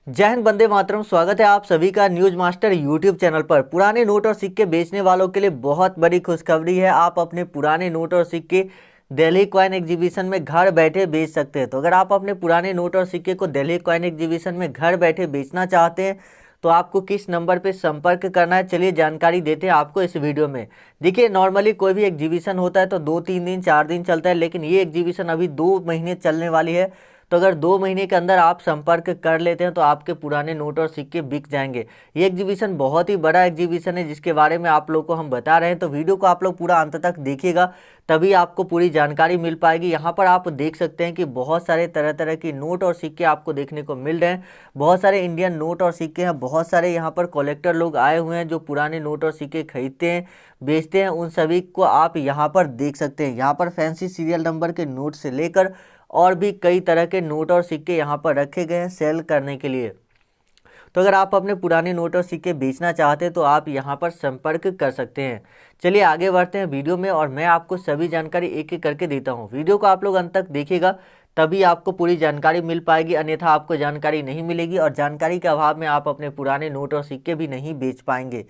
जय हिंद, वंदे मातरम। स्वागत है आप सभी का न्यूज मास्टर यूट्यूब चैनल पर। पुराने नोट और सिक्के बेचने वालों के लिए बहुत बड़ी खुशखबरी है। आप अपने पुराने नोट और सिक्के दिल्ली कॉइन एग्जीबिशन में घर बैठे बेच सकते हैं। तो अगर आप अपने पुराने नोट और सिक्के को दिल्ली कॉइन एग्जीबिशन में घर बैठे बेचना चाहते हैं तो आपको किस नंबर पे संपर्क करना है, चलिए जानकारी देते हैं आपको इस वीडियो में। देखिए, नॉर्मली कोई भी एग्जीबिशन होता है तो 2-3 दिन 4 दिन चलता है, लेकिन ये एग्जीबिशन अभी 2 महीने चलने वाली है। तो अगर 2 महीने के अंदर आप संपर्क कर लेते हैं तो आपके पुराने नोट और सिक्के बिक जाएंगे। ये एग्जीबिशन बहुत ही बड़ा एग्जीबिशन है जिसके बारे में आप लोग को हम बता रहे हैं। तो वीडियो को आप लोग पूरा अंत तक देखिएगा, तभी आपको पूरी जानकारी मिल पाएगी। यहाँ पर आप देख सकते हैं कि बहुत सारे तरह तरह की नोट और सिक्के आपको देखने को मिल रहे हैं। बहुत सारे इंडियन नोट और सिक्के हैं। बहुत सारे यहाँ पर कलेक्टर लोग आए हुए हैं जो पुराने नोट और सिक्के खरीदते हैं, बेचते हैं। उन सभी को आप यहाँ पर देख सकते हैं। यहाँ पर फैंसी सीरियल नंबर के नोट से लेकर और भी कई तरह के नोट और सिक्के यहाँ पर रखे गए हैं सेल करने के लिए। तो अगर आप अपने पुराने नोट और सिक्के बेचना चाहते हैं तो आप यहाँ पर संपर्क कर सकते हैं। चलिए आगे बढ़ते हैं वीडियो में और मैं आपको सभी जानकारी एक एक करके देता हूँ। वीडियो को आप लोग अंत तक देखिएगा, तभी आपको पूरी जानकारी मिल पाएगी, अन्यथा आपको जानकारी नहीं मिलेगी और जानकारी के अभाव में आप अपने पुराने नोट और सिक्के भी नहीं बेच पाएंगे।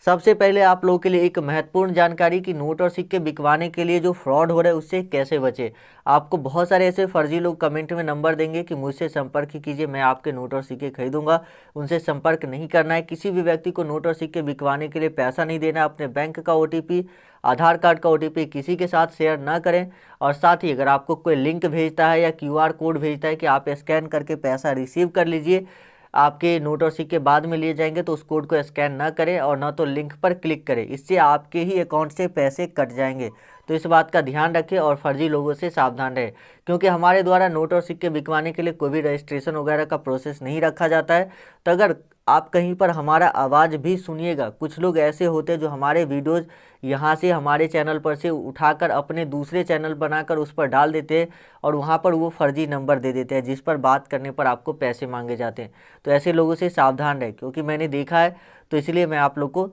सबसे पहले आप लोगों के लिए एक महत्वपूर्ण जानकारी कि नोट और सिक्के बिकवाने के लिए जो फ्रॉड हो रहा है उससे कैसे बचे। आपको बहुत सारे ऐसे फर्जी लोग कमेंट में नंबर देंगे कि मुझसे संपर्क कीजिए, मैं आपके नोट और सिक्के खरीदूंगा। उनसे संपर्क नहीं करना है। किसी भी व्यक्ति को नोट और सिक्के बिकवाने के लिए पैसा नहीं देना। अपने बैंक का OTP, आधार कार्ड का OTP किसी के साथ शेयर ना करें। और साथ ही अगर आपको कोई लिंक भेजता है या QR कोड भेजता है कि आप स्कैन करके पैसा रिसीव कर लीजिए, आपके नोट और सिक्के बाद में लिए जाएंगे, तो उस कोड को स्कैन ना करें और ना तो लिंक पर क्लिक करें। इससे आपके ही अकाउंट से पैसे कट जाएंगे। तो इस बात का ध्यान रखें और फर्जी लोगों से सावधान रहें, क्योंकि हमारे द्वारा नोट और सिक्के बिकवाने के लिए कोई भी रजिस्ट्रेशन वगैरह का प्रोसेस नहीं रखा जाता है। तो अगर आप कहीं पर हमारा आवाज़ भी सुनिएगा, कुछ लोग ऐसे होते हैं जो हमारे वीडियोज़ यहाँ से हमारे चैनल पर से उठाकर अपने दूसरे चैनल बनाकर उस पर डाल देते हैं और वहाँ पर वो फर्जी नंबर दे देते हैं जिस पर बात करने पर आपको पैसे मांगे जाते हैं। तो ऐसे लोगों से सावधान रहें, क्योंकि मैंने देखा है, तो इसलिए मैं आप लोग को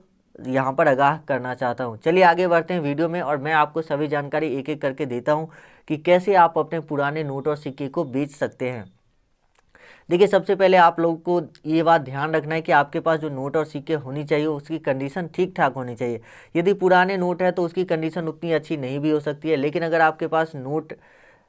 यहाँ पर आगाह करना चाहता हूँ। चलिए आगे बढ़ते हैं वीडियो में और मैं आपको सभी जानकारी एक एक करके देता हूँ कि कैसे आप अपने पुराने नोट और सिक्के को बेच सकते हैं। देखिए, सबसे पहले आप लोगों को ये बात ध्यान रखना है कि आपके पास जो नोट और सिक्के होनी चाहिए उसकी कंडीशन ठीक ठाक होनी चाहिए। यदि पुराने नोट है तो उसकी कंडीशन उतनी अच्छी नहीं भी हो सकती है, लेकिन अगर आपके पास नोट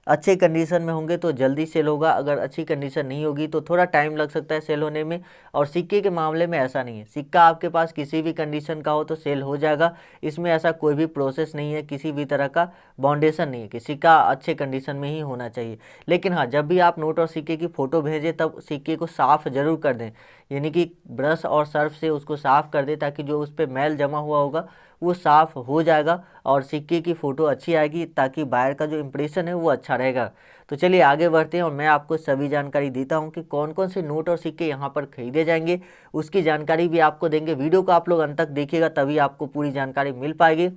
अच्छे कंडीशन में होंगे तो जल्दी सेल होगा। अगर अच्छी कंडीशन नहीं होगी तो थोड़ा टाइम लग सकता है सेल होने में। और सिक्के के मामले में ऐसा नहीं है, सिक्का आपके पास किसी भी कंडीशन का हो तो सेल हो जाएगा। इसमें ऐसा कोई भी प्रोसेस नहीं है, किसी भी तरह का बाउंडेशन नहीं है कि सिक्का अच्छे कंडीशन में ही होना चाहिए। लेकिन हाँ, जब भी आप नोट और सिक्के की फ़ोटो भेजें तब सिक्के को साफ़ ज़रूर कर दें, यानी कि ब्रश और सर्फ से उसको साफ़ कर दें, ताकि जो उस पर मैल जमा हुआ होगा वो साफ़ हो जाएगा और सिक्के की फ़ोटो अच्छी आएगी, ताकि बाहर का जो इम्प्रेशन है वो अच्छा रहेगा। तो चलिए आगे बढ़ते हैं और मैं आपको सभी जानकारी देता हूं कि कौन कौन से नोट और सिक्के यहां पर खरीदे जाएंगे, उसकी जानकारी भी आपको देंगे। वीडियो को आप लोग अंत तक देखिएगा, तभी आपको पूरी जानकारी मिल पाएगी।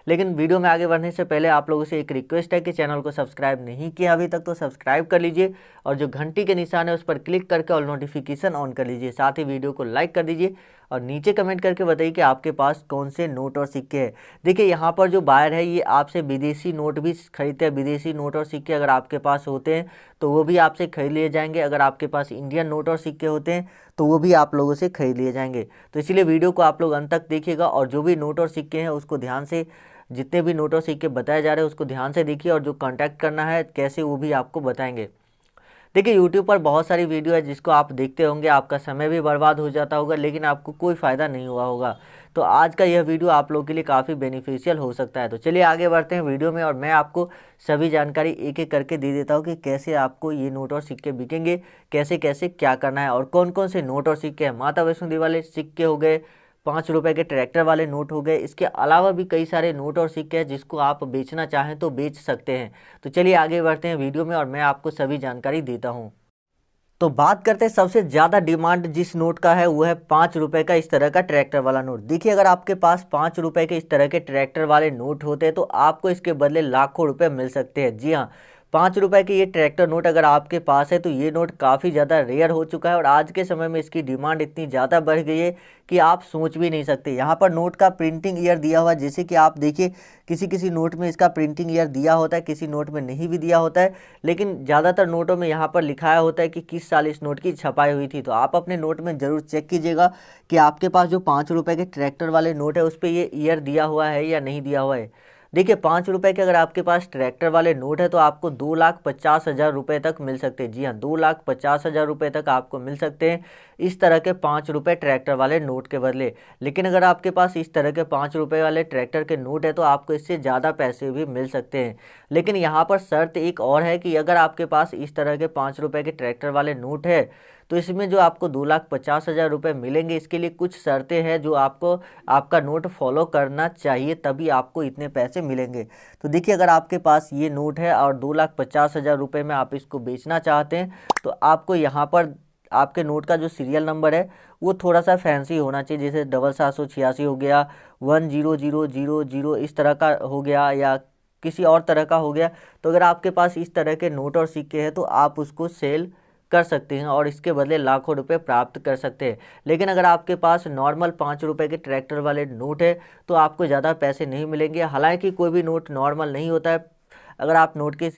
लेकिन वीडियो में आगे बढ़ने से पहले आप लोगों से एक रिक्वेस्ट है कि चैनल को सब्सक्राइब नहीं किया अभी तक तो सब्सक्राइब कर लीजिए और जो घंटी के निशान है उस पर क्लिक करके ऑल नोटिफिकेशन ऑन कर लीजिए। साथ ही वीडियो को लाइक कर दीजिए और नीचे कमेंट करके बताइए कि आपके पास कौन से नोट और सिक्के हैं। देखिए, यहाँ पर जो बायर है ये आपसे विदेशी नोट भी खरीदते हैं। विदेशी नोट और सिक्के अगर आपके पास होते हैं तो वो भी आपसे खरीद लिए जाएंगे। अगर आपके पास इंडियन नोट और सिक्के होते हैं तो वो भी आप लोगों से खरीद लिए जाएंगे। तो इसलिए वीडियो को आप लोग अंत तक देखिएगा और जो भी नोट और सिक्के हैं उसको ध्यान से, जितने भी नोट और सिक्के बताए जा रहे हैं उसको ध्यान से देखिए और जो कांटेक्ट करना है कैसे वो भी आपको बताएंगे। देखिए, यूट्यूब पर बहुत सारी वीडियो है जिसको आप देखते होंगे, आपका समय भी बर्बाद हो जाता होगा, लेकिन आपको कोई फ़ायदा नहीं हुआ होगा। तो आज का यह वीडियो आप लोगों के लिए काफ़ी बेनिफिशियल हो सकता है। तो चलिए आगे बढ़ते हैं वीडियो में और मैं आपको सभी जानकारी एक एक करके दे देता हूँ कि कैसे आपको ये नोट और सिक्के बिकेंगे, कैसे कैसे क्या करना है और कौन कौन से नोट और सिक्के हैं। माता वैष्णो देवी वाले सिक्के हो गए, 5 रुपए के ट्रैक्टर वाले नोट हो गए। इसके अलावा भी कई सारे नोट और सिक्के हैं जिसको आप बेचना चाहें तो बेच सकते हैं। तो चलिए आगे बढ़ते हैं वीडियो में और मैं आपको सभी जानकारी देता हूँ। तो बात करते हैं सबसे ज़्यादा डिमांड जिस नोट का है वो है 5 रुपए का इस तरह का ट्रैक्टर वाला नोट। देखिए, अगर आपके पास 5 रुपए के इस तरह के ट्रैक्टर वाले नोट होते हैं तो आपको इसके बदले लाखों रुपए मिल सकते हैं। जी हाँ, ₹5 के ये ट्रैक्टर नोट अगर आपके पास है तो ये नोट काफ़ी ज़्यादा रेयर हो चुका है और आज के समय में इसकी डिमांड इतनी ज़्यादा बढ़ गई है कि आप सोच भी नहीं सकते। यहाँ पर नोट का प्रिंटिंग ईयर दिया हुआ है, जैसे कि आप देखिए किसी किसी नोट में इसका प्रिंटिंग ईयर दिया होता है, किसी नोट में नहीं भी दिया होता है, लेकिन ज़्यादातर नोटों में यहाँ पर लिखाया होता है कि किस साल इस नोट की छपाई हुई थी। तो आप अपने नोट में ज़रूर चेक कीजिएगा कि आपके पास जो ₹5 के ट्रैक्टर वाले नोट है उस पर ये ईयर दिया हुआ है या नहीं दिया हुआ है। देखिए ₹5 के अगर आपके पास ट्रैक्टर वाले नोट है तो आपको 2,50,000 तक मिल सकते हैं। जी हाँ, 2,50,000 तक आपको मिल सकते हैं इस तरह के ₹5 ट्रैक्टर वाले नोट के बदले। लेकिन अगर आपके पास इस तरह के ₹5 वाले ट्रैक्टर के नोट है तो आपको इससे ज़्यादा पैसे भी मिल सकते हैं। लेकिन यहाँ पर शर्त एक और है कि अगर आपके पास इस तरह के ₹5 के ट्रैक्टर वाले नोट है तो इसमें जो आपको 2,50,000 मिलेंगे, इसके लिए कुछ शर्तें हैं जो आपको आपका नोट फॉलो करना चाहिए, तभी आपको इतने पैसे मिलेंगे। तो देखिए अगर आपके पास ये नोट है और 2,50,000 में आप इसको बेचना चाहते हैं तो आपको यहाँ पर आपके नोट का जो सीरियल नंबर है वो थोड़ा सा फैंसी होना चाहिए, जैसे 788 हो गया, 10000 इस तरह का हो गया या किसी और तरह का हो गया। तो अगर आपके पास इस तरह के नोट और सिक्के हैं तो आप उसको सेल कर सकते हैं और इसके बदले लाखों रुपए प्राप्त कर सकते हैं। लेकिन अगर आपके पास नॉर्मल ₹5 के ट्रैक्टर वाले नोट है तो आपको ज़्यादा पैसे नहीं मिलेंगे। हालांकि कोई भी नोट नॉर्मल नहीं होता है। अगर आप नोट के